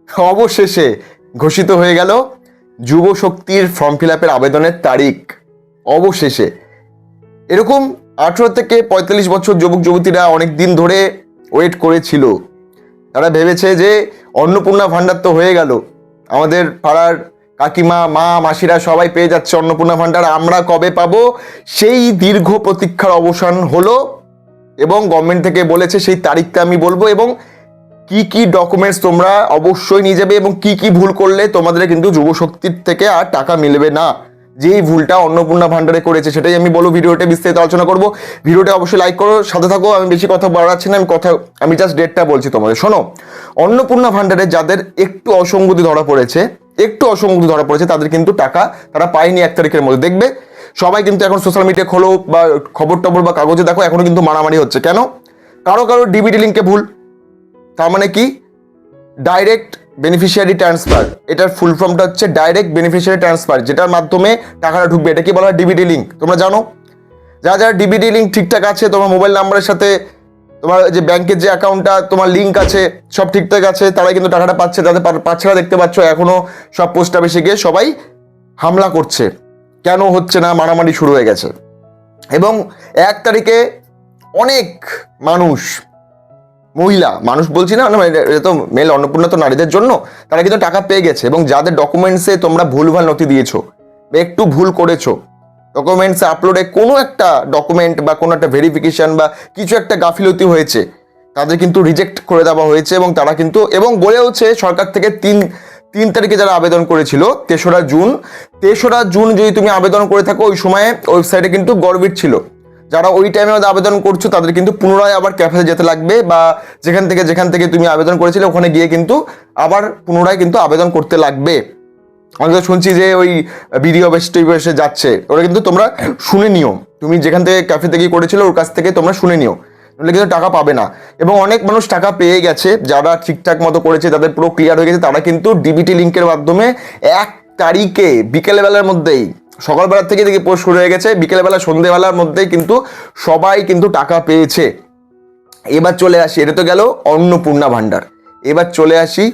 অবশেষে ঘোষিত হয়ে গেল যুব শক্তির ফর্ম ফিল আপের আবেদনের তারিখ। অবশেষে এরকম 18 থেকে 45 বছর যুবক যুবতীরা অনেক দিন ধরে ওয়েট করেছিল। তারা ভেবেছে যে অন্নপূর্ণা ভাণ্ডার তো হয়ে গেল, আমাদের পাড়ার কাকিমা মা মাসিরা সবাই পেয়ে যাচ্ছে অন্নপূর্ণা ভাণ্ডার, আমরা কবে পাবো? সেই দীর্ঘ প্রতীক্ষার অবসান হলো এবং গভর্নমেন্ট থেকে বলেছে সেই তারিখটা আমি বলবো এবং কি কি ডকুমেন্টস তোমরা অবশ্যই নিয়ে যাবে এবং কি কি ভুল করলে তোমাদের কিন্তু যুবশক্তির থেকে আর টাকা মিলবে না। যেই ভুলটা অন্নপূর্ণা ভাণ্ডারে করেছে সেটাই আমি বলবো, ভিডিওতে বিস্তারিত আলোচনা করব। ভিডিওটা অবশ্যই লাইক করো, সাথে থাকো। আমি বেশি কথা বাড়াচ্ছি না, আমি জাস্ট ডেটটা বলছি তোমাদের। শোনো, অন্নপূর্ণা ভাণ্ডারে যাদের একটু অসঙ্গতি ধরা পড়েছে তাদের কিন্তু টাকা তারা পায়নি 1 তারিখের মধ্যে। দেখবে সবাই কিন্তু এখন সোশ্যাল মিডিয়া খোলো বা খবর টবর বা কাগজে দেখো, এখনো কিন্তু মারামারি হচ্ছে। কেন? কারো ডিবিটি লিঙ্কে ভুল, তার মানে কি? Direct beneficiary transfer. এটার ফুল ফর্মটা হচ্ছে ডাইরেক্ট বেনিফিশিয়ারি ট্রান্সফার, যেটার মাধ্যমে টাকাটা ঢুকবে। এটা কি বলা হয়? DBT link. তোমরা জানো, যারা ডিবিটি লিঙ্ক ঠিকঠাক আছে, তোমার মোবাইল নাম্বারের সাথে তোমার যে ব্যাংকের যে অ্যাকাউন্টটা তোমার লিঙ্ক আছে, সব ঠিকঠাক আছে, তারাই কিন্তু টাকাটা পাচ্ছে। যাদের পাচ্ছে না, দেখতে পাচ্ছ এখনো সব পোস্ট অফিসে গিয়ে সবাই হামলা করছে। কেন হচ্ছে না? মারামারি শুরু হয়ে গেছে। এবং 1 তারিখে অনেক মানুষ বলছি না, এটা তো মেল অন্নপূর্ণা তো নারীদের জন্য, তারা কিন্তু টাকা পেয়ে গেছে। এবং যাদের ডকুমেন্টসে তোমরা ভুলভাল নথি দিয়েছো, একটু ভুল করেছো, ডকুমেন্টসে আপলোডে কোনো একটা ডকুমেন্ট বা কোনো একটা ভেরিফিকেশন বা কিছু একটা গাফিলতি হয়েছে, তাদের কিন্তু রিজেক্ট করে দেওয়া হয়েছে। এবং তারা কিন্তু এবং বলেওছে সরকার থেকে 3 তারিখে যারা আবেদন করেছিল 3রা জুন যদি তুমি আবেদন করে থাকো, ওই সময়ে ওয়েবসাইটে কিন্তু গরমিট ছিল। যারা ওই টাইমে আবেদন করছো তাদের কিন্তু পুনরায় আবার ক্যাফেতে যেতে লাগবে, বা যেখান থেকে তুমি আবেদন করেছিলে ওখানে গিয়ে কিন্তু আবার পুনরায় কিন্তু আবেদন করতে লাগবে। আমি তো শুনছি যে ওই বিডিও অফিসে যাচ্ছে, ওরা কিন্তু তোমরা শুনে নিও, তুমি যেখান থেকে ক্যাফে থেকে করেছিল ওর কাছ থেকে তোমরা শুনে নিও, নাহলে কিন্তু টাকা পাবে না। এবং অনেক মানুষ টাকা পেয়ে গেছে, যারা ঠিকঠাক মতো করেছে, তাদের পুরো ক্লিয়ার হয়ে গেছে, তারা কিন্তু ডিবিটি লিঙ্কের মাধ্যমে 1 তারিখে বিকেলবেলার মধ্যেই, সকালবেলার থেকে দেখি পোস্ট শুরু হয়ে গেছে, বিকেলবেলা সন্ধ্যেবেলার মধ্যেই কিন্তু সবাই কিন্তু টাকা পেয়েছে। এবার চলে আসি, এটা তো গেল অন্নপূর্ণা ভাণ্ডার। এবার চলে আসি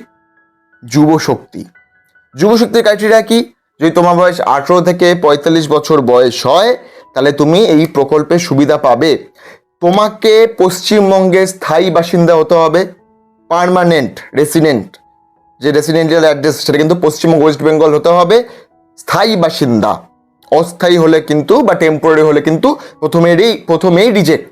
যুবশক্তির ক্রাইটেরিয়া কি? যদি তোমার বয়স 18 থেকে 45 বছর বয়স হয়, তাহলে তুমি এই প্রকল্পের সুবিধা পাবে। তোমাকে পশ্চিমবঙ্গের স্থায়ী বাসিন্দা হতে হবে, পার্মানেন্ট রেসিডেন্ট, যে রেসিডেন্সিয়াল অ্যাড্রেস সেটা কিন্তু পশ্চিমবঙ্গ ওয়েস্ট বেঙ্গল হতে হবে, স্থায়ী বাসিন্দা। অস্থায়ী হলে কিন্তু বা টেম্পোরারি হলে কিন্তু প্রথমেই রিজেক্ট।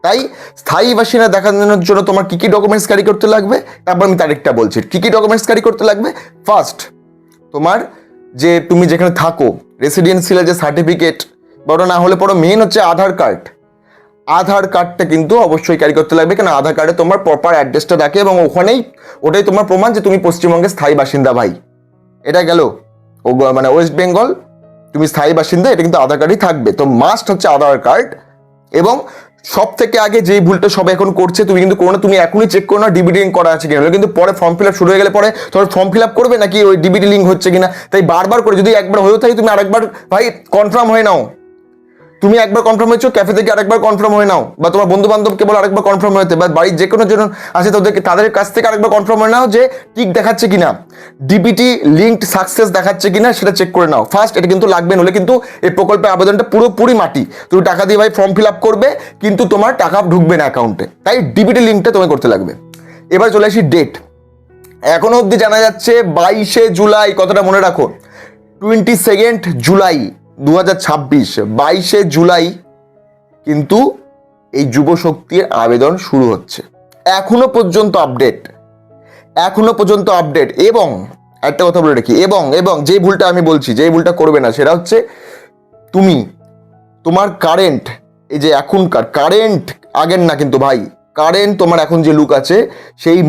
তাই স্থায়ী বাসিন্দা দেখানোর জন্য তোমার কি কি ডকুমেন্টস ক্যারি করতে লাগবে, তারপর আমি তারিখটা বলছি। কি কি ডকুমেন্টস ক্যারি করতে লাগবে? ফার্স্ট, তোমার যে তুমি যেখানে থাকো রেসিডেন্সিয়াল যে সার্টিফিকেট, বড় না হলে পরে মেন হচ্ছে আধার কার্ডটা কিন্তু অবশ্যই ক্যারি করতে লাগবে। কেন? আধার কার্ডে তোমার প্রপার অ্যাড্রেসটা থাকে এবং ওটাই তোমার প্রমাণ যে তুমি পশ্চিমবঙ্গের স্থায়ী বাসিন্দা। ভাই, এটা গেল মানে ওয়েস্ট বেঙ্গল তুমি স্থায়ী বাসিন্দা, এটা কিন্তু আধার কার্ডই থাকবে। তো মাস্ট হচ্ছে আধার কার্ড। এবং সব থেকে আগে যেই ভুলটা সবাই এখন করছে, তুমি কিন্তু করো না, তুমি এখনই চেক করো না ডিবিটি লিঙ্ক করা আছে কিনা, কিন্তু পরে ফর্ম ফিল আপ শুরু হয়ে গেলে পরে তোমার ফর্ম ফিল আপ করবে নাকি ওই ডিবিটি লিঙ্ক হচ্ছে কিনা। তাই বারবার করে, যদি একবার হয়েও থাকে, তুমি আরেকবার ভাই কনফার্ম হয়ে নাও। তুমি একবার কনফার্ম হয়েছো, ক্যাফে থেকে আরেকবার কনফার্ম হয়ে নাও, বা তোমার বন্ধু বান্ধবকে বলো আরেকবার কনফার্ম হতে, বা বাড়ির যে কোনো জন আছে তাদের কাছ থেকে আরেকবার কনফার্ম হয়ে নাও যে ঠিক দেখাচ্ছে কিনা, ডিবিটি লিঙ্কড সাকসেস দেখাচ্ছে কিনা, সেটা চেক করে নাও ফার্স্ট। এটা কিন্তু লাগবে, নলে কিন্তু এই প্রকল্পের আবেদনটা পুরোপুরি মাটি। তুমি টাকা দিয়ে ভাই ফর্ম ফিল আপ করবে, কিন্তু তোমার টাকা ঢুকবে না অ্যাকাউন্টে। তাই ডিবিটি লিঙ্কটা তোমায় করতে লাগবে। এবার চলে আসি ডেট। এখনো অবধি জানা যাচ্ছে 22শে জুলাই, কথাটা মনে রাখো, 22 জুলাই 2026, 22শে জুলাই কিন্তু এই যুবশক্তির আবেদন শুরু হচ্ছে। এখনো পর্যন্ত আপডেট। এবং একটা কথা বলে রাখি, এবং যে ভুলটা আমি বলছি, যে ভুলটা করবে না, সেটা হচ্ছে তোমার কারেন্ট, এই যে এখনকার কারেন্ট, আগের না কিন্তু ভাই, কারেন্ট তোমার এখন যে লুক আছে, সেই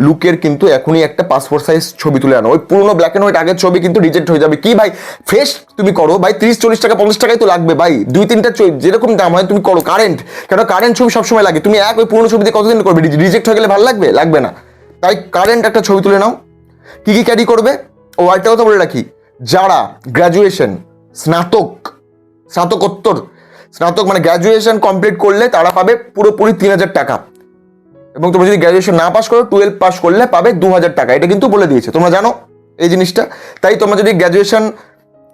লুকের কিন্তু এখনই একটা পাসপোর্ট সাইজ ছবি তুলে আনো। ওই পুরোনো ব্ল্যাক অ্যান্ড হোয়াইট আগের ছবি কিন্তু রিজেক্ট হয়ে যাবে। কি ভাই, ফ্রেশ তুমি করো ভাই, 30-40 টাকা 50 টাকাই তো লাগবে ভাই, 2-3টা যেরকম দাম হয় তুমি করো কারেন্ট। কেন? কারেন্ট ছবি সবসময় লাগে। তুমি ওই পুরোনো ছবি দিয়ে কতদিন করবে? রিজেক্ট হয়ে গেলে ভালো লাগবে না। তাই কারেন্ট একটা ছবি তুলে নাও। কি কি ক্যারি করবে? ও একটা কথা বলে রাখি, যারা গ্র্যাজুয়েশন, স্নাতক মানে গ্র্যাজুয়েশন কমপ্লিট করলে তারা পাবে পুরোপুরি 3000 টাকা। এবং তোমরা যদি গ্র্যাজুয়েশন না পাস করো 12 পাস করলে পাবে 2000 টাকা, এটা কিন্তু বলে দিয়েছে, তোমরা জানো এই জিনিসটা। তাই তোমরা যদি গ্র্যাজুয়েশন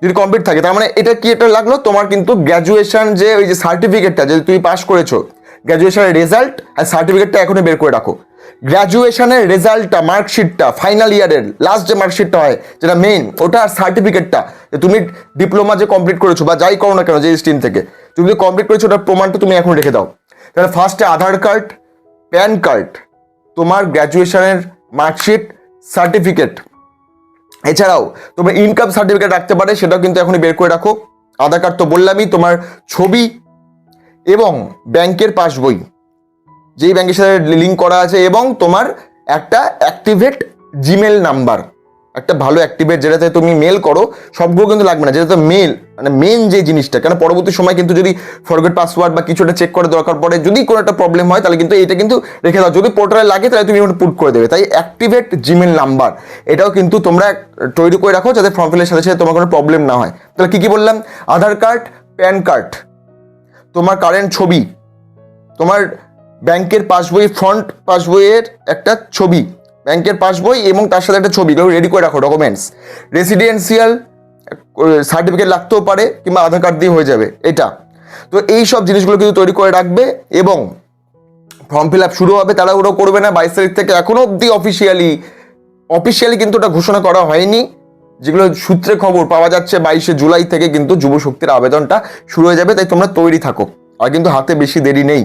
যদি কমপ্লিট থাকে, তার মানে এটা কি এটা লাগলো তোমার কিন্তু গ্র্যাজুয়েশন যে ওই যে সার্টিফিকেটটা যে তুমি পাস করেছো, গ্র্যাজুয়েশনের রেজাল্ট আর সার্টিফিকেটটা এখনই বের করে রাখো। গ্র্যাজুয়েশনের রেজাল্টটা, মার্কশিটটা, ফাইনাল ইয়ারের লাস্ট যে মার্কশিটটা হয় যেটা মেইন, ওটা আর সার্টিফিকেটটা যে তুমি ডিপ্লোমা যে কমপ্লিট করেছো বা যাই করো না কেন যে স্ট্রিম থেকে তুমি যে কমপ্লিট করেছো, ওটার প্রমাণটা তুমি এখন রেখে দাও। তাহলে ফার্স্টে আধার কার্ড, প্যান কার্ড, তোমার গ্র্যাজুয়েশনের মার্কশিট, সার্টিফিকেট, এছাড়াও তোমার ইনকাম সার্টিফিকেট রাখতে পারে, সেটাও কিন্তু এখনই বের করে রাখো। আধার কার্ড তো বললামই, তোমার ছবি এবং ব্যাংকের পাসবই যেই ব্যাংকের সাথে লিঙ্ক করা আছে, এবং তোমার একটা অ্যাক্টিভেট জিমেল নাম্বার, একটা ভালো অ্যাক্টিভেট যেটাতে তুমি মেল করো, সবগুলো কিন্তু লাগবে না, যেটাতে মেল মানে মেন যে জিনিসটা, কেন পরবর্তী সময় কিন্তু যদি ফরগেট পাসওয়ার্ড বা কিছুটা চেক করে দরকার পড়ে, যদি কোনো একটা প্রবলেম হয় তাহলে কিন্তু এটা কিন্তু রেখে দাও, যদি পোর্টালে লাগে তাহলে তুমি ওটা পুট করে দেবে। তাই অ্যাক্টিভেট জিমেল নাম্বার এটাও কিন্তু তোমরা তৈরি করে রাখো, যাতে ফর্ম ফিলের সাথে সাথে তোমার কোনো প্রবলেম না হয়। তাহলে কি কি বললাম? আধার কার্ড, প্যান কার্ড, তোমার কারেন্ট ছবি, তোমার ব্যাংকের পাসবই, ফ্রন্ট পাসবইয়ের একটা ছবি, ব্যাংকের পাসবই এবং তার সাথে একটা ছবি, রেডি করে রাখো ডকুমেন্টস। রেসিডেন্সিয়াল সার্টিফিকেট লাগতেও পারে, কিংবা আধার কার্ড দিয়ে হয়ে যাবে এটা। তো এই সব জিনিসগুলো কিন্তু তৈরি করে রাখবে, এবং ফর্ম ফিল আপ শুরু হবে, তারা ওটাও করবে না 22 তারিখ থেকে। এখনো অব্দি অফিসিয়ালি কিন্তু ওটা ঘোষণা করা হয়নি, যেগুলো সূত্রে খবর পাওয়া যাচ্ছে 22শে জুলাই থেকে কিন্তু যুব শক্তির আবেদনটা শুরু হয়ে যাবে। তাই তোমরা তৈরি থাকো, আর কিন্তু হাতে বেশি দেরি নেই।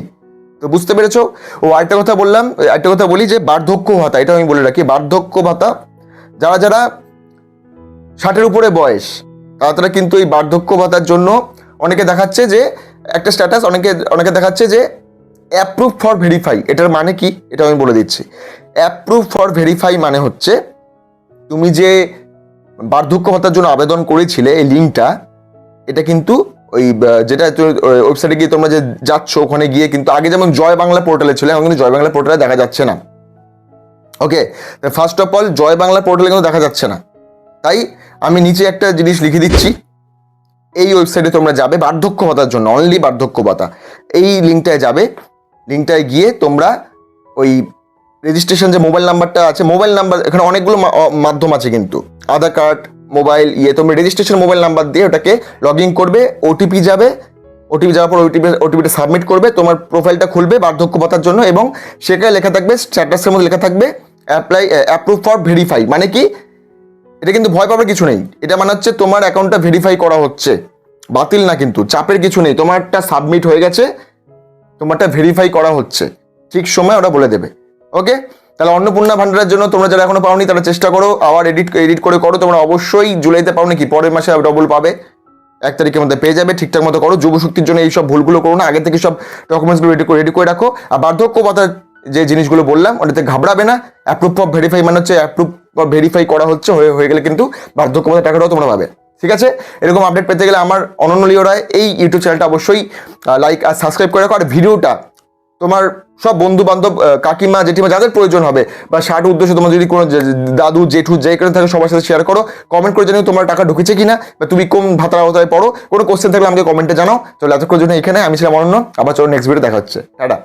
তো বুঝতে পেরেছো? ও আরেকটা কথা বললাম, একটা কথা বলি যে বার্ধক্য ভাতা, এটা আমি বলে রাখি, বার্ধক্য ভাতা যারা যারা 60-এর উপরে বয়স, তারা কিন্তু এই বার্ধক্য ভাতার জন্য অনেকে দেখাচ্ছে যে একটা স্ট্যাটাস, অনেকে দেখাচ্ছে যে অ্যাপ্রুভ ফর ভেরিফাই। এটার মানে কি এটা আমি বলে দিচ্ছি। অ্যাপ্রুভ ফর ভেরিফাই মানে হচ্ছে তুমি যে বার্ধক্য ভাতার জন্য আবেদন করেছিলে, এই লিঙ্কটা, এটা কিন্তু ওই যেটা ওয়েবসাইটে গিয়ে তোমরা যে যাচ্ছ, ওখানে গিয়ে কিন্তু আগে যেমন জয় বাংলা পোর্টালে ছিল, এখন কিন্তু জয় বাংলা পোর্টালে দেখা যাচ্ছে না। ওকে, ফার্স্ট অফ অল জয় বাংলা পোর্টালে কিন্তু দেখা যাচ্ছে না। তাই আমি নিচে একটা জিনিস লিখে দিচ্ছি, এই ওয়েবসাইটে তোমরা যাবে বার্ধক্য ভাতার জন্য, অনলি বার্ধক্য ভাতা, এই লিঙ্কটায় যাবে। লিঙ্কটায় গিয়ে তোমরা ওই রেজিস্ট্রেশন যে মোবাইল নাম্বারটা আছে, মোবাইল নাম্বার, এখানে অনেকগুলো মাধ্যম আছে কিন্তু, আধার কার্ড, মোবাইল, তোমরা রেজিস্ট্রেশন মোবাইল নাম্বার দিয়ে ওটাকে লগ ইন করবে, ওটিপি যাবে, ওটিপি যাওয়ার পর ওটিপিটা সাবমিট করবে, তোমার প্রোফাইলটা খুলবে বার্ধক্য ভাতার জন্য, এবং সেখানে লেখা থাকবে, স্ট্যাটাসের মধ্যে লেখা থাকবে অ্যাপ্রুভ ফর ভেরিফাই। মানে কি, এটা কিন্তু ভয় পাবার কিছু নেই, এটা মানে হচ্ছে তোমার অ্যাকাউন্টটা ভেরিফাই করা হচ্ছে, বাতিল না, কিন্তু চাপের কিছু নেই, তোমারটা সাবমিট হয়ে গেছে, তোমারটা ভেরিফাই করা হচ্ছে, ঠিক সময় ওটা বলে দেবে। ওকে, তাহলে অন্নপূর্ণা ভান্ডারের জন্য তোমরা যারা এখনো পাওনি তারা চেষ্টা করো, আবার এডিট করে করো। তোমরা অবশ্যই জুলাইতে পাও নাকি পরের মাসে ডবল পাবে, 1 তারিখের মধ্যে পেয়ে যাবে, ঠিকঠাক মতো করো। যুবশক্তির জন্য এই সব ভুলগুলো করো না, আগে থেকে সব ডকুমেন্টসগুলো রেডি করে রাখো। আর বার্ধক্য ভাতার যে জিনিসগুলো বললাম ওটাতে ঘাবড়াবে না। অ্যাপ্রুভ ফর ভেরিফাই মানে হচ্ছে অ্যাপ্রুভ ফর ভেরিফাই করা হচ্ছে, হয়ে গেলে কিন্তু বার্ধক্য ভাতার টাকাটাও তোমরা পাবে। ঠিক আছে, এরকম আপডেট পেতে গেলে আমার অনন্য লিও রায় এই ইউটিউব চ্যানেলটা অবশ্যই লাইক আর সাবস্ক্রাইব করে রাখো। আর ভিডিওটা তোমার সব বন্ধু বান্ধব, কাকিমা, জেঠিমা, যাদের প্রয়োজন হবে, বা শার্ট উদ্দেশ্যে তোমার যদি কোনো দাদু, জেঠু, যে কোনো থাকে, সবার সাথে শেয়ার করো। কমেন্ট করে জানিও তোমার টাকা ঢুকেছে কিনা, বা তুমি কোন ভাতার আওতায় পড়ো। কোনো কোশ্চেন থাকলে আমাকে কমেন্টে জানাও। চলো এতক্ষণ জন্য এখানে আমি ছিলাম অনন্য, আবার চলো নেক্সট ভিডিও দেখা হচ্ছে। টাটা।